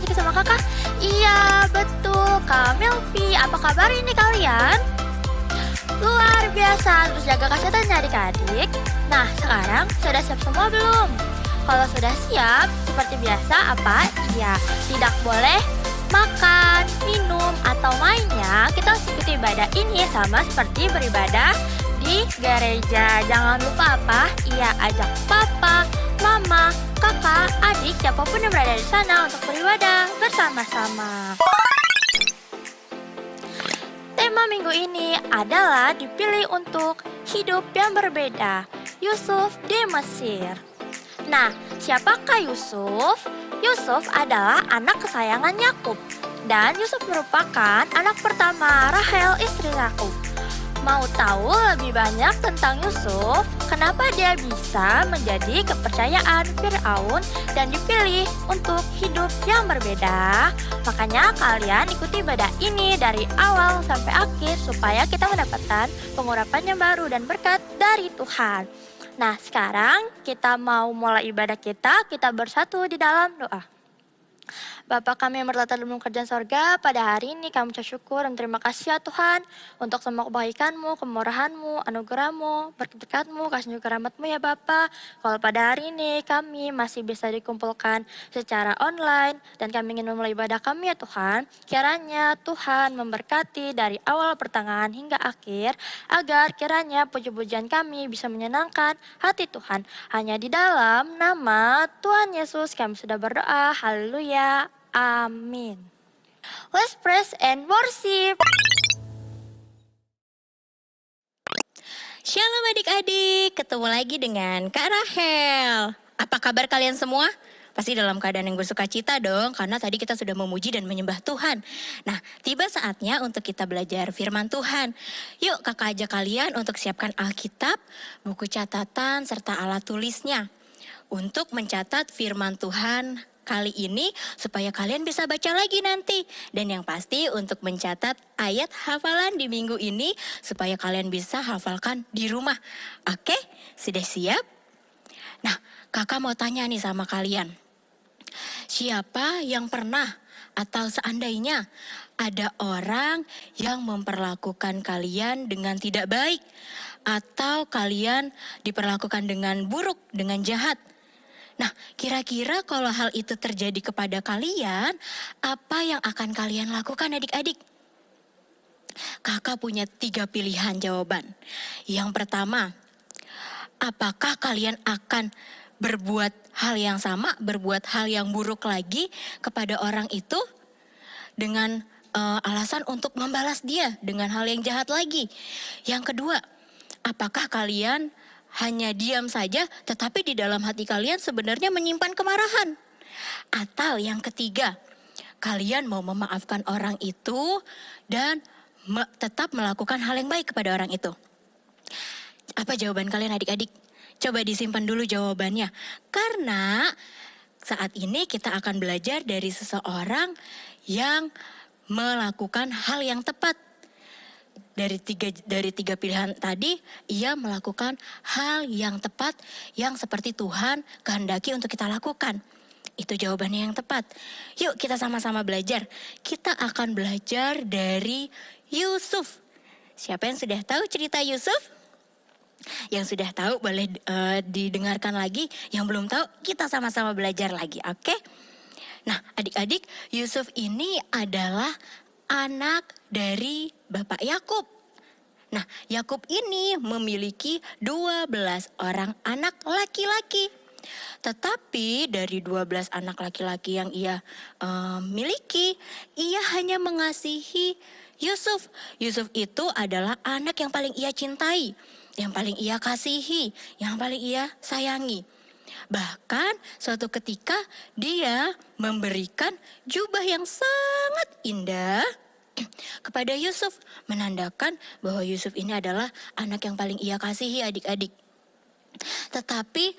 lagi sama kakak? Iya, betul, Kak Melvi. Apa kabar ini kalian? Luar biasa, terus jaga kesehatannya adik-adik. Nah, sekarang sudah siap semua belum? Kalau sudah siap, seperti biasa apa? Iya, tidak boleh makan, minum, atau mainnya. Kita harus ikuti ibadah ini sama seperti beribadah di gereja. Jangan lupa apa? Iya, ajak papa, mama, kakak, adik, siapapun yang berada di sana untuk beribadah bersama-sama. Tema minggu ini adalah dipilih untuk hidup yang berbeda, Yusuf di Mesir. Nah, siapakah Yusuf? Yusuf adalah anak kesayangan Yakub, dan Yusuf merupakan anak pertama Rahel istri Yakub. Mau tahu lebih banyak tentang Yusuf? Kenapa dia bisa menjadi kepercayaan Firaun dan dipilih untuk hidup yang berbeda? Makanya kalian ikuti ibadah ini dari awal sampai akhir supaya kita mendapatkan pengurapan yang baru dan berkat dari Tuhan. Nah, sekarang kita mau mulai ibadah kita bersatu di dalam doa. Bapa kami yang bertata di dalam kerjaan sorga, pada hari ini kami ucap syukur dan terima kasih ya Tuhan untuk semua kebaikan-Mu, kemurahan-Mu, anugerah-Mu, berkat-Mu, kasih juga rahmat-Mu ya Bapa. Kalau pada hari ini kami masih bisa dikumpulkan secara online dan kami ingin memulai ibadah kami ya Tuhan, kiranya Tuhan memberkati dari awal pertengahan hingga akhir, agar kiranya puji-pujian kami bisa menyenangkan hati Tuhan. Hanya di dalam nama Tuhan Yesus kami sudah berdoa, haleluya. Amin. Let's praise and worship. Shalom adik-adik, ketemu lagi dengan Kak Rahel. Apa kabar kalian semua? Pasti dalam keadaan yang bersuka cita dong, karena tadi kita sudah memuji dan menyembah Tuhan. Nah, tiba saatnya untuk kita belajar firman Tuhan. Yuk kakak ajak kalian untuk siapkan Alkitab, buku catatan, serta alat tulisnya. Untuk mencatat firman Tuhan kali ini supaya kalian bisa baca lagi nanti. Dan yang pasti untuk mencatat ayat hafalan di minggu ini supaya kalian bisa hafalkan di rumah. Oke, sudah siap? Nah, kakak mau tanya nih sama kalian. Siapa yang pernah atau seandainya ada orang yang memperlakukan kalian dengan tidak baik, atau kalian diperlakukan dengan buruk, dengan jahat? Nah, kira-kira kalau hal itu terjadi kepada kalian, apa yang akan kalian lakukan adik-adik? Kakak punya 3 pilihan jawaban. Yang pertama, apakah kalian akan berbuat hal yang sama, berbuat hal yang buruk lagi kepada orang itu dengan alasan untuk membalas dia dengan hal yang jahat lagi? Yang kedua, apakah kalian hanya diam saja, tetapi di dalam hati kalian sebenarnya menyimpan kemarahan? Atau yang ketiga, kalian mau memaafkan orang itu dan tetap melakukan hal yang baik kepada orang itu? Apa jawaban kalian adik-adik? Coba disimpan dulu jawabannya. Karena saat ini kita akan belajar dari seseorang yang melakukan hal yang tepat. Dari tiga pilihan tadi, ia melakukan hal yang tepat yang seperti Tuhan kehendaki untuk kita lakukan. Itu jawabannya yang tepat. Yuk kita sama-sama belajar. Kita akan belajar dari Yusuf. Siapa yang sudah tahu cerita Yusuf? Yang sudah tahu boleh didengarkan lagi. Yang belum tahu kita sama-sama belajar lagi, oke? Nah adik-adik, Yusuf ini adalah anak dari Bapak Yakub. Nah, Yakub ini memiliki 12 orang anak laki-laki. Tetapi dari 12 anak laki-laki yang ia miliki, ia hanya mengasihi Yusuf. Yusuf itu adalah anak yang paling ia cintai, yang paling ia kasihi, yang paling ia sayangi. Bahkan suatu ketika dia memberikan jubah yang sangat indah kepada Yusuf, menandakan bahwa Yusuf ini adalah anak yang paling ia kasihi adik-adik. Tetapi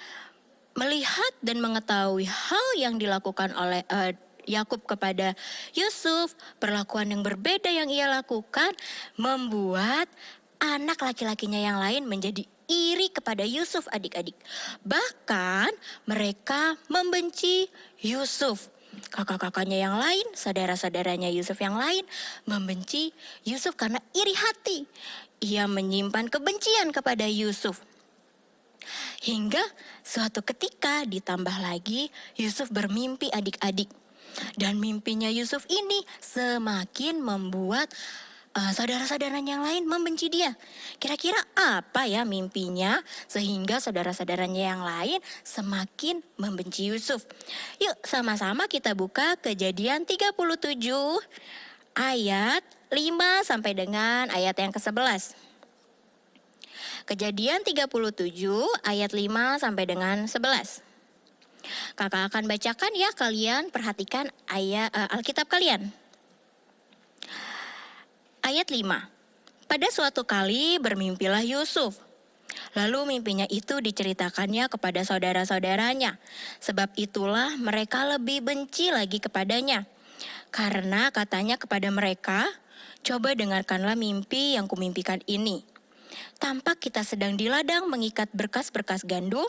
melihat dan mengetahui hal yang dilakukan oleh Yakub kepada Yusuf, perlakuan yang berbeda yang ia lakukan membuat anak laki-lakinya yang lain menjadi iri kepada Yusuf adik-adik. Bahkan mereka membenci Yusuf. Kakak-kakaknya yang lain, saudara-saudaranya Yusuf yang lain membenci Yusuf karena iri hati. Ia menyimpan kebencian kepada Yusuf. Hingga suatu ketika ditambah lagi Yusuf bermimpi adik-adik. Dan mimpinya Yusuf ini semakin membuat saudara-saudaranya yang lain membenci dia. Kira-kira apa ya mimpinya sehingga saudara-saudaranya yang lain semakin membenci Yusuf? Yuk sama-sama kita buka Kejadian 37 ayat 5 sampai dengan ayat yang ke-11. Kejadian 37 ayat 5 sampai dengan 11. Kakak akan bacakan ya, kalian perhatikan ayat Alkitab kalian. Ayat 5. Pada suatu kali bermimpilah Yusuf. Lalu mimpinya itu diceritakannya kepada saudara-saudaranya. Sebab itulah mereka lebih benci lagi kepadanya. Karena katanya kepada mereka, "Coba dengarkanlah mimpi yang kumimpikan ini. Tampak kita sedang di ladang mengikat berkas-berkas gandum.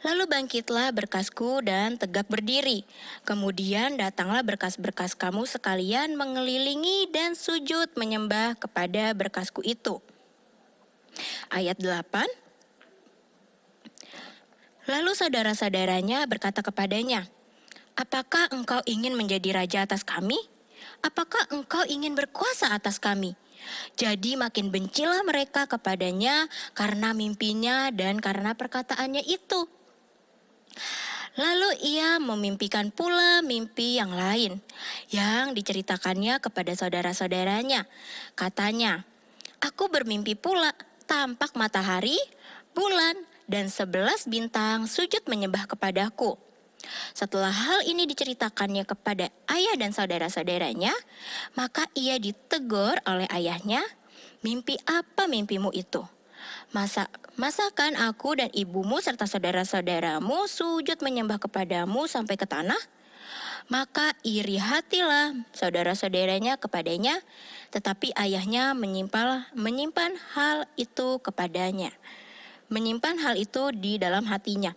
Lalu bangkitlah berkasku dan tegak berdiri. Kemudian datanglah berkas-berkas kamu sekalian mengelilingi dan sujud menyembah kepada berkasku itu." Ayat 8. Lalu saudara-saudaranya berkata kepadanya, "Apakah engkau ingin menjadi raja atas kami? Apakah engkau ingin berkuasa atas kami?" Jadi makin bencilah mereka kepadanya karena mimpinya dan karena perkataannya itu. Lalu ia memimpikan pula mimpi yang lain yang diceritakannya kepada saudara-saudaranya. Katanya, "Aku bermimpi pula, tampak matahari, bulan, dan 11 bintang sujud menyembah kepadaku." Setelah hal ini diceritakannya kepada ayah dan saudara-saudaranya, maka ia ditegur oleh ayahnya, "Mimpi apa mimpimu itu? Masakan aku dan ibumu serta saudara-saudaramu sujud menyembah kepadamu sampai ke tanah?" Maka iri hatilah saudara-saudaranya kepadanya, tetapi ayahnya menyimpan hal itu kepadanya. Menyimpan hal itu di dalam hatinya.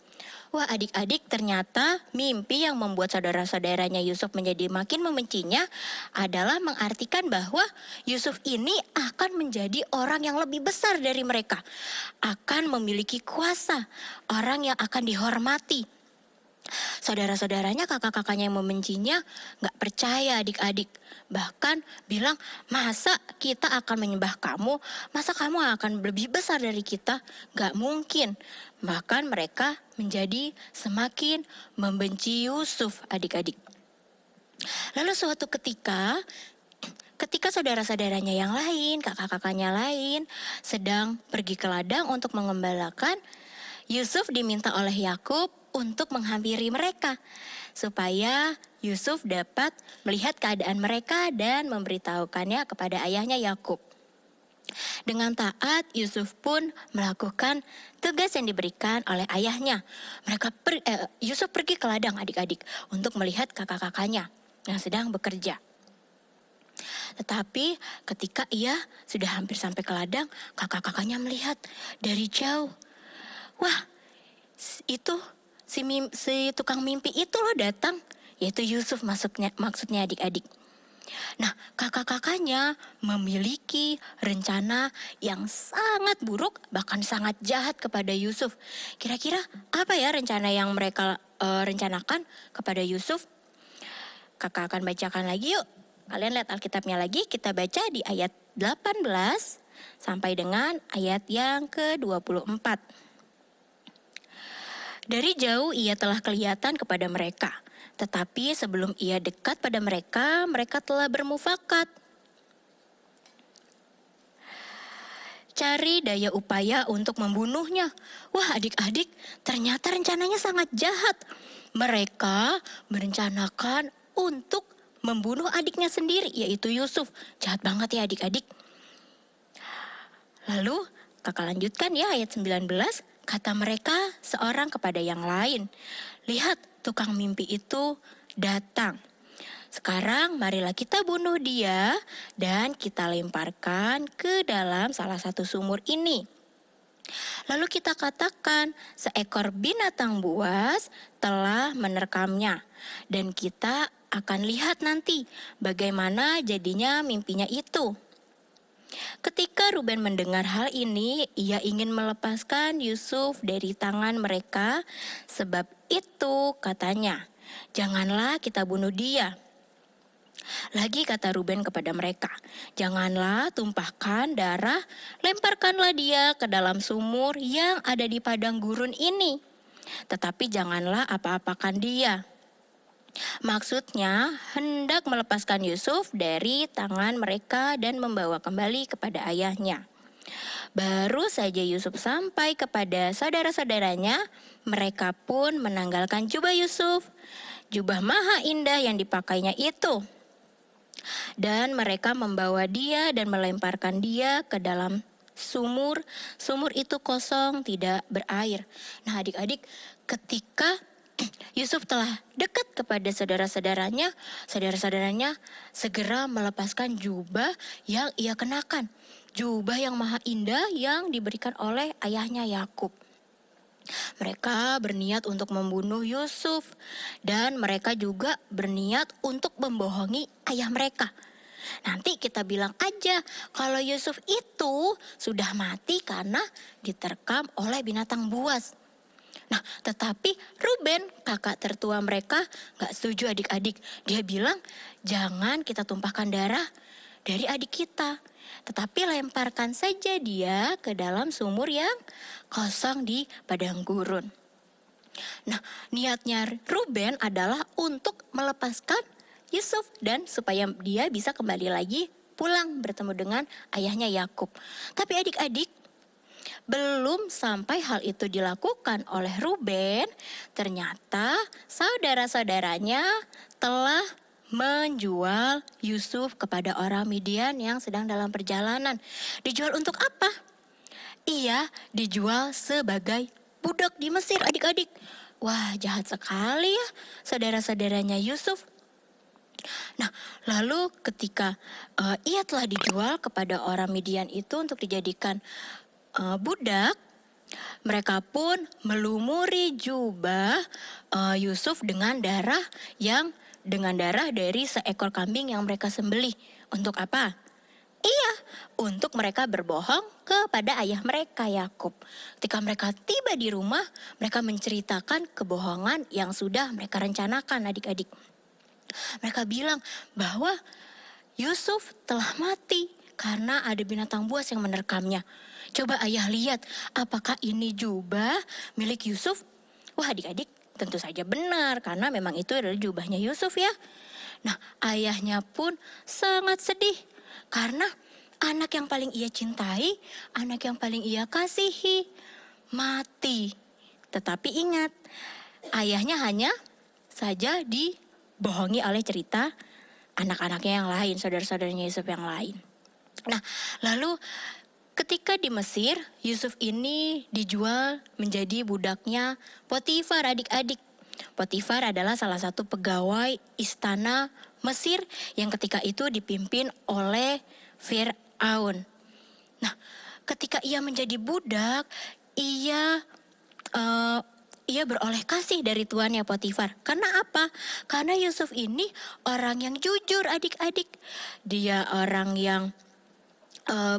Wah, adik-adik, ternyata mimpi yang membuat saudara-saudaranya Yusuf menjadi makin membencinya adalah mengartikan bahwa Yusuf ini akan menjadi orang yang lebih besar dari mereka. Akan memiliki kuasa, orang yang akan dihormati. Saudara-saudaranya, kakak-kakaknya yang membencinya gak percaya adik-adik. Bahkan bilang, "Masa kita akan menyembah kamu? Masa kamu akan lebih besar dari kita?" Gak mungkin. Bahkan mereka menjadi semakin membenci Yusuf adik-adik. Lalu suatu ketika saudara-saudaranya yang lain, kakak-kakaknya lain sedang pergi ke ladang untuk mengembalakan, Yusuf diminta oleh Yakub untuk menghampiri mereka supaya Yusuf dapat melihat keadaan mereka dan memberitahukannya kepada ayahnya Yakub. Dengan taat, Yusuf pun melakukan tugas yang diberikan oleh ayahnya. Yusuf pergi ke ladang adik-adik untuk melihat kakak-kakaknya yang sedang bekerja. Tetapi ketika ia sudah hampir sampai ke ladang, kakak-kakaknya melihat dari jauh. Wah, itu si tukang mimpi itu loh datang, yaitu Yusuf maksudnya adik-adik. Nah, kakak-kakaknya memiliki rencana yang sangat buruk, bahkan sangat jahat kepada Yusuf. Kira-kira apa ya rencana yang mereka rencanakan kepada Yusuf? Kakak akan bacakan lagi yuk. Kalian lihat Alkitabnya lagi, kita baca di ayat 18 sampai dengan ayat yang ke-24. Dari jauh ia telah kelihatan kepada mereka, tetapi sebelum ia dekat pada mereka, mereka telah bermufakat. Cari daya upaya untuk membunuhnya. Wah, adik-adik, ternyata rencananya sangat jahat. Mereka merencanakan untuk membunuh adiknya sendiri, yaitu Yusuf. Jahat banget ya adik-adik. Lalu kakak lanjutkan ya ayat 19. Kata mereka seorang kepada yang lain, "Lihat, tukang mimpi itu datang. Sekarang marilah kita bunuh dia dan kita lemparkan ke dalam salah satu sumur ini. Lalu kita katakan, seekor binatang buas telah menerkamnya. Dan kita akan lihat nanti bagaimana jadinya mimpinya itu. Ketika Ruben mendengar hal ini, ia ingin melepaskan Yusuf dari tangan mereka. Sebab itu katanya, janganlah kita bunuh dia. Lagi kata Ruben kepada mereka, janganlah tumpahkan darah, lemparkanlah dia ke dalam sumur yang ada di padang gurun ini. Tetapi janganlah apa-apakan dia. Maksudnya hendak melepaskan Yusuf dari tangan mereka dan membawa kembali kepada ayahnya. Baru saja Yusuf sampai kepada saudara-saudaranya, mereka pun menanggalkan jubah Yusuf, jubah maha indah yang dipakainya itu. Dan mereka membawa dia dan melemparkan dia ke dalam sumur. Sumur itu kosong, tidak berair. Nah adik-adik, ketika Yusuf telah dekat kepada saudara-saudaranya segera melepaskan jubah yang ia kenakan. Jubah yang maha indah yang diberikan oleh ayahnya Yakub. Mereka berniat untuk membunuh Yusuf dan mereka juga berniat untuk membohongi ayah mereka. Nanti kita bilang aja kalau Yusuf itu sudah mati karena diterkam oleh binatang buas. Nah, tetapi Ruben, kakak tertua mereka, gak setuju adik-adik. Dia bilang, jangan kita tumpahkan darah dari adik kita. Tetapi lemparkan saja dia ke dalam sumur yang kosong di padang gurun. Nah, niatnya Ruben adalah untuk melepaskan Yusuf dan supaya dia bisa kembali lagi pulang bertemu dengan ayahnya Yakub. Tapi adik-adik, belum sampai hal itu dilakukan oleh Ruben, ternyata saudara-saudaranya telah menjual Yusuf kepada orang Midian yang sedang dalam perjalanan. Dijual untuk apa? Ia dijual sebagai budak di Mesir, adik-adik. Wah, jahat sekali ya saudara-saudaranya Yusuf. Nah, lalu ketika ia telah dijual kepada orang Midian itu untuk dijadikan budak, mereka pun melumuri jubah Yusuf dengan darah dari seekor kambing yang mereka sembelih. Untuk apa? Iya, untuk mereka berbohong kepada ayah mereka Yakub. Ketika mereka tiba di rumah, mereka menceritakan kebohongan yang sudah mereka rencanakan, adik-adik. Mereka bilang bahwa Yusuf telah mati karena ada binatang buas yang menerkamnya. Coba ayah lihat, apakah ini jubah milik Yusuf? Wah adik-adik, tentu saja benar karena memang itu adalah jubahnya Yusuf ya. Nah, ayahnya pun sangat sedih karena anak yang paling ia cintai, anak yang paling ia kasihi, mati. Tetapi ingat, ayahnya hanya saja dibohongi oleh cerita anak-anaknya yang lain, saudara-saudaranya Yusuf yang lain. Nah, lalu ketika di Mesir, Yusuf ini dijual menjadi budaknya Potifar, adik-adik. Potifar adalah salah satu pegawai istana Mesir yang ketika itu dipimpin oleh Fir'aun. Nah, ketika ia menjadi budak, ia beroleh kasih dari tuannya Potifar. Karena apa? Karena Yusuf ini orang yang jujur, adik-adik. Dia orang yang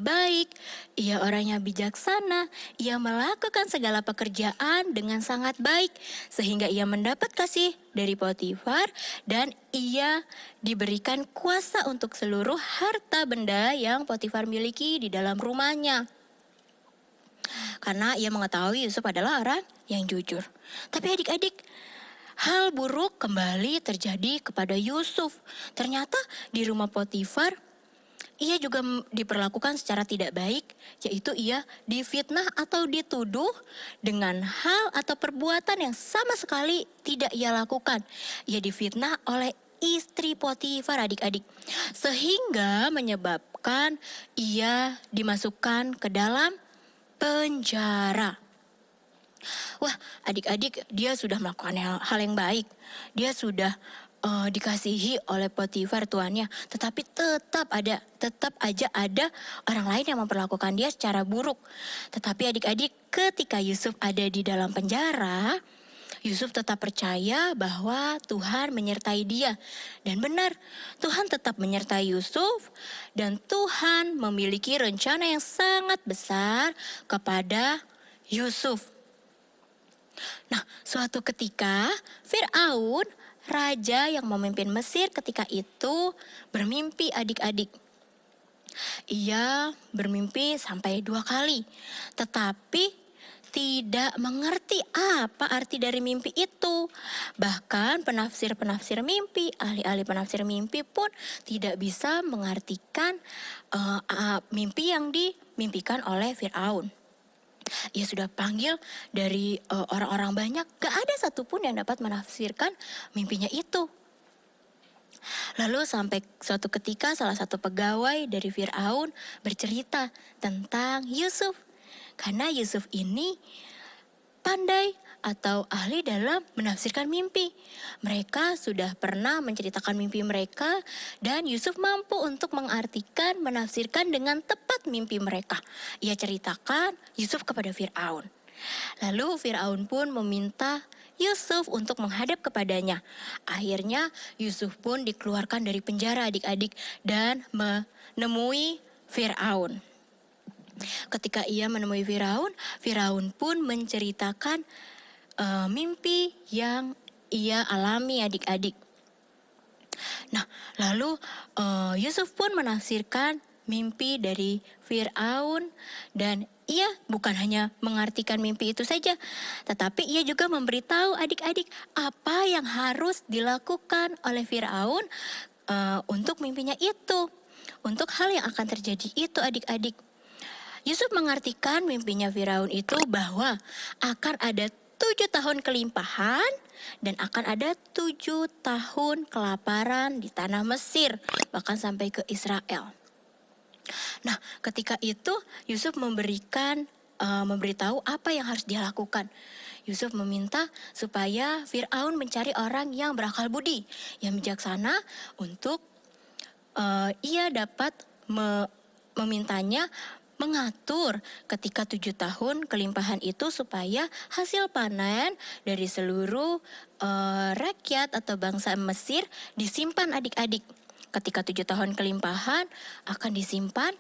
baik, ia orangnya bijaksana, ia melakukan segala pekerjaan dengan sangat baik sehingga ia mendapat kasih dari Potifar dan ia diberikan kuasa untuk seluruh harta benda yang Potifar miliki di dalam rumahnya. Karena ia mengetahui Yusuf adalah orang yang jujur. Tapi adik-adik, hal buruk kembali terjadi kepada Yusuf. Ternyata di rumah Potifar ia juga diperlakukan secara tidak baik, yaitu ia difitnah atau dituduh dengan hal atau perbuatan yang sama sekali tidak ia lakukan. Ia difitnah oleh istri Potifar, adik-adik, sehingga menyebabkan ia dimasukkan ke dalam penjara. Wah, adik-adik, dia sudah melakukan hal yang baik. Dia sudah dikasihi oleh Potifar tuannya, tetapi tetap aja ada orang lain yang memperlakukan dia secara buruk. Tetapi adik-adik, ketika Yusuf ada di dalam penjara, Yusuf tetap percaya bahwa Tuhan menyertai dia. Dan benar, Tuhan tetap menyertai Yusuf dan Tuhan memiliki rencana yang sangat besar kepada Yusuf. Nah, suatu ketika Firaun, raja yang memimpin Mesir ketika itu, bermimpi adik-adik. Ia bermimpi sampai 2 kali, tetapi tidak mengerti apa arti dari mimpi itu. Bahkan penafsir-penafsir mimpi, ahli-ahli penafsir mimpi pun tidak bisa mengartikan mimpi yang dimimpikan oleh Firaun. Ia sudah panggil dari orang-orang banyak, gak ada satupun yang dapat menafsirkan mimpinya itu. Lalu sampai suatu ketika salah satu pegawai dari Firaun bercerita tentang Yusuf. Karena Yusuf ini pandai atau ahli dalam menafsirkan mimpi. Mereka sudah pernah menceritakan mimpi mereka dan Yusuf mampu untuk mengartikan, menafsirkan dengan tepat mimpi mereka. Ia ceritakan Yusuf kepada Firaun. Lalu Firaun pun meminta Yusuf untuk menghadap kepadanya. Akhirnya Yusuf pun dikeluarkan dari penjara adik-adik dan menemui Firaun. Ketika ia menemui Firaun, Firaun pun menceritakan mimpi yang ia alami adik-adik. Nah, lalu Yusuf pun menafsirkan mimpi dari Firaun dan ia bukan hanya mengartikan mimpi itu saja, tetapi ia juga memberitahu adik-adik apa yang harus dilakukan oleh Firaun untuk mimpinya itu, untuk hal yang akan terjadi itu adik-adik. Yusuf mengartikan mimpinya Firaun itu bahwa akan ada 7 tahun kelimpahan dan akan ada 7 tahun kelaparan di tanah Mesir, bahkan sampai ke Israel. Nah, ketika itu Yusuf memberitahu apa yang harus dia lakukan. Yusuf meminta supaya Firaun mencari orang yang berakal budi, yang bijaksana untuk ia dapat memintanya mengatur ketika 7 tahun kelimpahan itu supaya hasil panen dari seluruh rakyat atau bangsa Mesir disimpan adik-adik. Ketika 7 tahun kelimpahan akan disimpan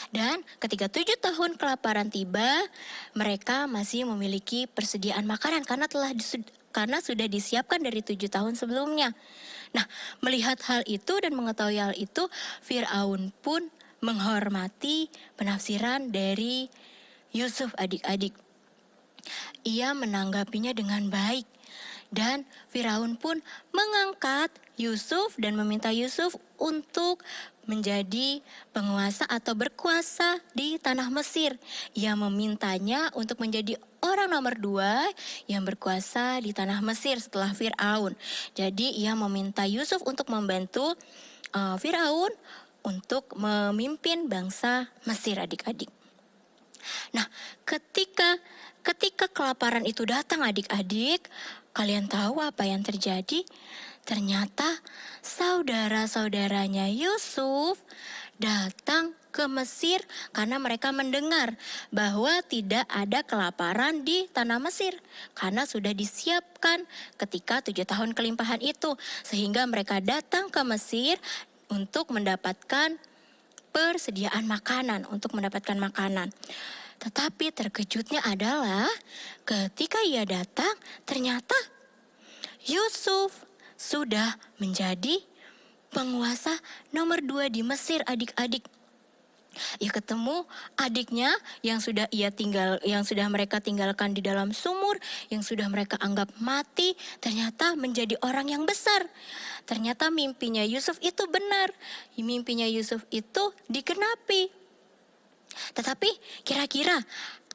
dan ketika 7 tahun kelaparan tiba, mereka masih memiliki persediaan makanan karena sudah disiapkan dari 7 tahun sebelumnya. Nah, melihat hal itu dan mengetahui hal itu, Firaun pun menghormati penafsiran dari Yusuf adik-adik. Ia menanggapinya dengan baik dan Firaun pun mengangkat Yusuf dan meminta Yusuf untuk menjadi penguasa atau berkuasa di tanah Mesir. Ia memintanya untuk menjadi orang nomor 2 yang berkuasa di tanah Mesir setelah Firaun. Jadi ia meminta Yusuf untuk membantu Firaun untuk memimpin bangsa Mesir adik-adik. Nah, ketika kelaparan itu datang adik-adik, kalian tahu apa yang terjadi? Ternyata saudara-saudaranya Yusuf datang ke Mesir karena mereka mendengar bahwa tidak ada kelaparan di tanah Mesir karena sudah disiapkan ketika 7 tahun kelimpahan itu, sehingga mereka datang ke Mesir untuk mendapatkan persediaan makanan, Tetapi terkejutnya adalah ketika ia datang, ternyata Yusuf sudah menjadi penguasa nomor 2 di Mesir adik-adik. Ia ketemu adiknya yang sudah mereka tinggalkan di dalam sumur, yang sudah mereka anggap mati, ternyata menjadi orang yang besar. Ternyata mimpinya Yusuf itu benar. Mimpinya Yusuf itu digenapi. Tetapi kira-kira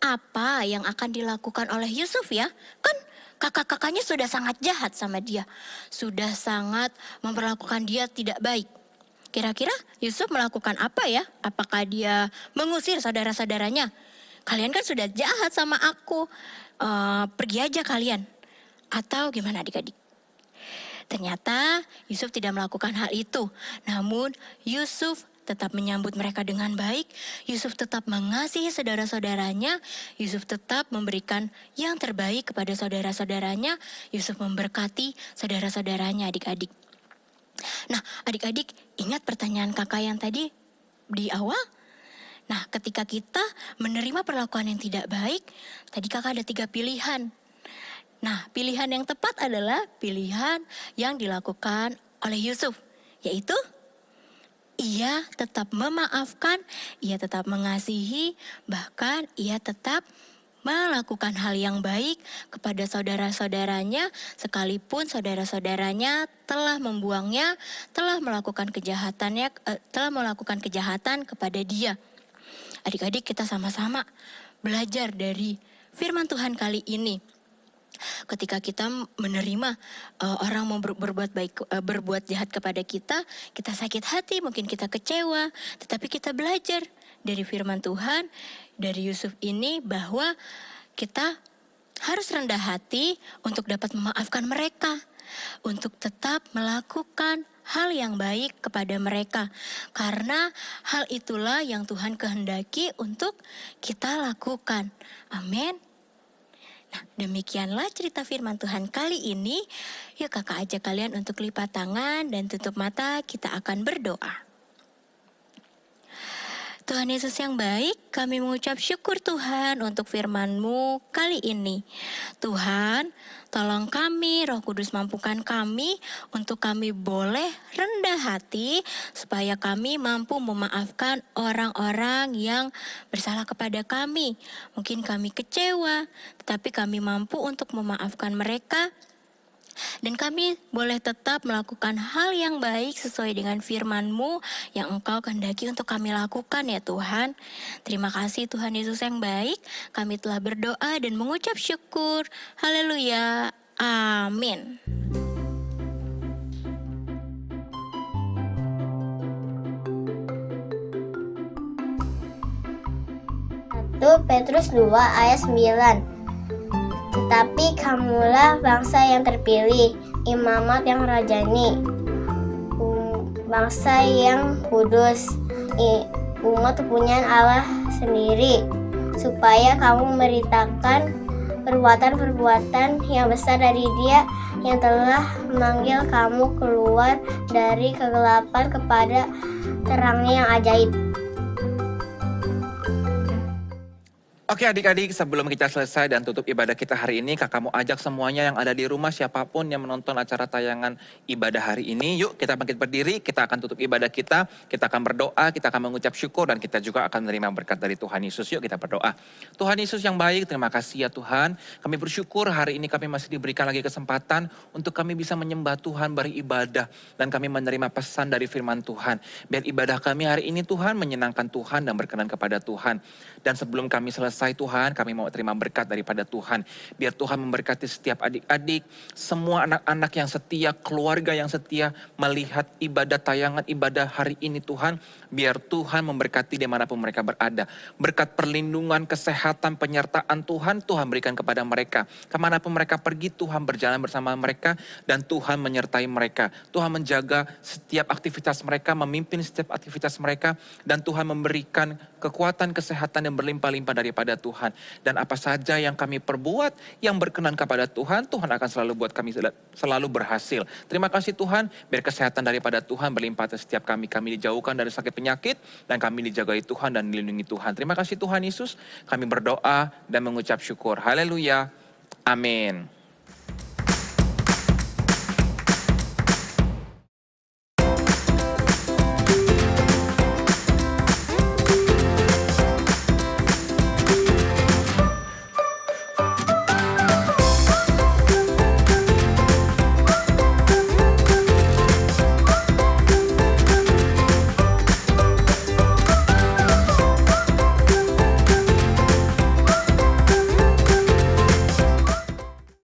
apa yang akan dilakukan oleh Yusuf ya? Kan kakak-kakaknya sudah sangat jahat sama dia. Sudah sangat memperlakukan dia tidak baik. Kira-kira Yusuf melakukan apa ya? Apakah dia mengusir saudara-saudaranya? Kalian kan sudah jahat sama aku. Pergi aja kalian. Atau gimana adik-adik? Ternyata Yusuf tidak melakukan hal itu. Namun Yusuf tetap menyambut mereka dengan baik, Yusuf tetap mengasihi saudara-saudaranya, Yusuf tetap memberikan yang terbaik kepada saudara-saudaranya, Yusuf memberkati saudara-saudaranya adik-adik. Nah, adik-adik ingat pertanyaan kakak yang tadi di awal? Nah, ketika kita menerima perlakuan yang tidak baik, tadi kakak ada 3 pilihan. Nah, pilihan yang tepat adalah pilihan yang dilakukan oleh Yusuf, yaitu ia tetap memaafkan, ia tetap mengasihi, bahkan ia tetap melakukan hal yang baik kepada saudara-saudaranya, sekalipun saudara-saudaranya telah membuangnya, telah melakukan kejahatan kepada dia. Adik-adik, kita sama-sama belajar dari firman Tuhan kali ini. Ketika kita menerima orang mau berbuat jahat kepada kita sakit hati, mungkin kita kecewa, tetapi kita belajar dari firman Tuhan, dari Yusuf ini, bahwa kita harus rendah hati untuk dapat memaafkan mereka, untuk tetap melakukan hal yang baik kepada mereka, karena hal itulah yang Tuhan kehendaki untuk kita lakukan. Amin. Nah, demikianlah cerita firman Tuhan kali ini. Yuk kakak ajak kalian untuk lipat tangan dan tutup mata, kita akan berdoa. Tuhan Yesus yang baik, kami mengucap syukur Tuhan untuk firman-Mu kali ini. Tuhan, tolong kami, Roh Kudus mampukan kami untuk kami boleh rendah hati, supaya kami mampu memaafkan orang-orang yang bersalah kepada kami. Mungkin kami kecewa, tetapi kami mampu untuk memaafkan mereka. Dan kami boleh tetap melakukan hal yang baik sesuai dengan firman-Mu yang Engkau kehendaki untuk kami lakukan ya Tuhan. Terima kasih Tuhan Yesus yang baik. Kami telah berdoa dan mengucap syukur. Haleluya. Amin. 1 Petrus 2 ayat 9. Tetapi kamulah bangsa yang terpilih, imamat yang rajani, bangsa yang kudus, umat kepunyaan Allah sendiri, supaya kamu memberitakan perbuatan-perbuatan yang besar dari Dia yang telah memanggil kamu keluar dari kegelapan kepada terangnya yang ajaib. Oke adik-adik, sebelum kita selesai dan tutup ibadah kita hari ini, kakak mau ajak semuanya yang ada di rumah, siapapun yang menonton acara tayangan ibadah hari ini, yuk kita bangkit berdiri, kita akan tutup ibadah kita akan berdoa, kita akan mengucap syukur, dan kita juga akan menerima berkat dari Tuhan Yesus. Yuk kita berdoa. Tuhan Yesus yang baik, terima kasih ya Tuhan, kami bersyukur hari ini kami masih diberikan lagi kesempatan untuk kami bisa menyembah Tuhan, beribadah, dan kami menerima pesan dari firman Tuhan. Biar ibadah kami hari ini Tuhan menyenangkan Tuhan dan berkenan kepada Tuhan. Dan sebelum kami selesai Tuhan, kami mau terima berkat daripada Tuhan. Biar Tuhan memberkati setiap adik-adik, semua anak-anak yang setia, keluarga yang setia melihat ibadah tayangan ibadah hari ini Tuhan. Biar Tuhan memberkati dimanapun mereka berada. Berkat perlindungan, kesehatan, penyertaan Tuhan berikan kepada mereka. Kemanapun mereka pergi, Tuhan berjalan bersama mereka dan Tuhan menyertai mereka. Tuhan menjaga setiap aktivitas mereka, memimpin setiap aktivitas mereka, dan Tuhan memberikan kekuatan, kesehatan yang berlimpah-limpah daripada Tuhan. Dan apa saja yang kami perbuat yang berkenan kepada Tuhan, Tuhan akan selalu buat kami selalu berhasil. Terima kasih Tuhan, biar kesehatan daripada Tuhan berlimpah atas setiap kami. Kami dijauhkan dari sakit penyakit dan kami dijagai Tuhan dan dilindungi Tuhan. Terima kasih Tuhan Yesus, kami berdoa dan mengucap syukur. Haleluya. Amin.